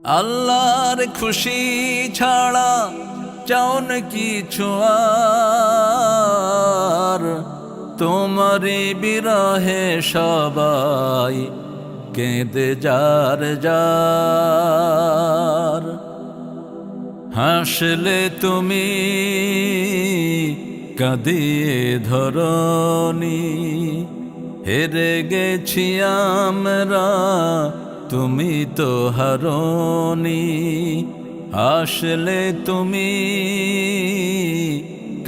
আল্লাহর খুশি ছাড়া চাওন কিছু আর, তোমারি বিরহে সবাই কেঁদে যার যার। হাসলে তুমি কাঁদিয়ে ধরনি, হেরে গেছি আমরা তুমি তো হারনি। আসলে তুমি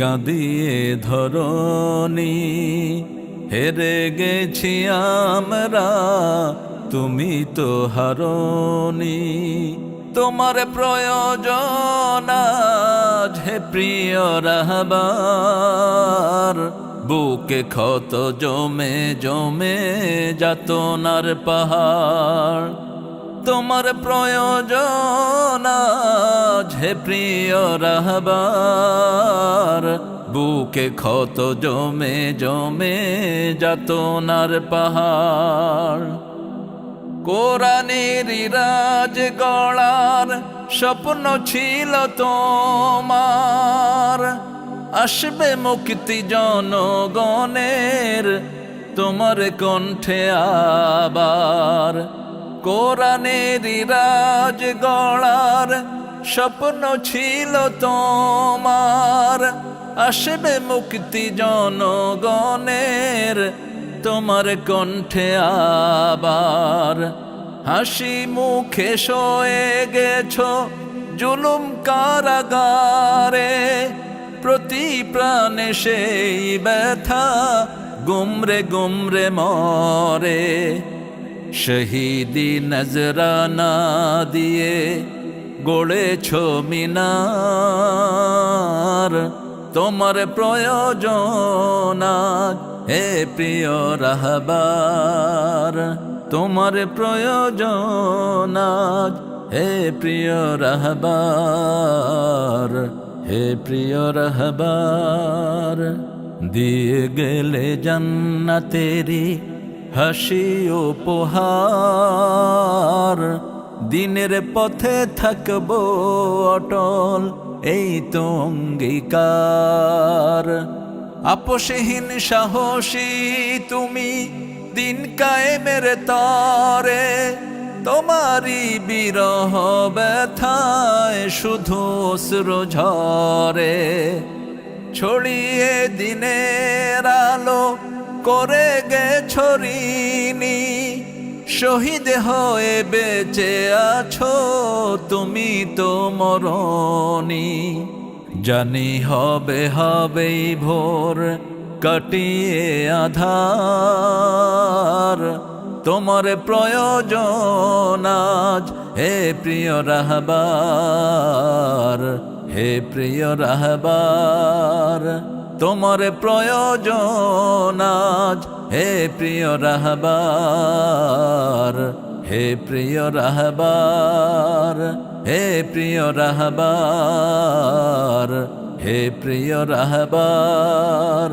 কাঁদিয়ে ধরনি, হেরে গেছি আমরা তুমি তো হারনি। তোমার প্রয়োজন আজ হে প্রিয় রাহবার, বুকে ক্ষত জমে জমে যাতনার পাহাড়। তোমার প্রয়োজন আজ হে প্রিয় রাহবার, বুকে ক্ষত জমে জমে যাতনার পাহাড়। কোরআনের রাজ গড়ার স্বপ্ন ছিল তোমার, আসবে মুক্তি জনগণের তোমার কণ্ঠে আবার। কোরআনের রাজ গড়ার স্বপ্ন ছিল তোমার, আসবে মুক্তি জনগণের তোমার কণ্ঠে আবার। হাসি মুখে সয়ে গেছো জুলুম কারাগারে, প্রতি প্রাণে সেই ব্যথা গুমরে গুমরে মরে। শহীদি নজরানা দিয়ে গড়েছো মিনার, তোমার প্রয়োজন হে প্রিয় রাহবার। তোমার প্রয়োজন হে প্রিয় রাহবার, হে প্রিয় রাহবার। দিয়ে গেলে জান্নাতেরি হাসি উপহার, দিনের পথে থাকবো অটল এই তো অঙ্গীকার। আপোষহীন সাহসী তুমি দিন কায়েমের তরে, তোমারি বিরহ ব্যথায় শুধু অশ্রু ঝরে। ছড়িয়ে দিনের আলো করে গেছো ঋণী, শহীদ হয়ে বেঁচে আছো তুমি তো মরনি। জানি হবে হবেই ভোর কাটিয়ে আধার, তোমার প্রয়োজন আজ হে প্রিয় রাহবার, হে প্রিয় রাহবার। তোমার প্রয়োজন আজ হে প্রিয় রাহবার, হে প্রিয় রাহবার, হে প্রিয় রাহবার, হে প্রিয় রাহবার।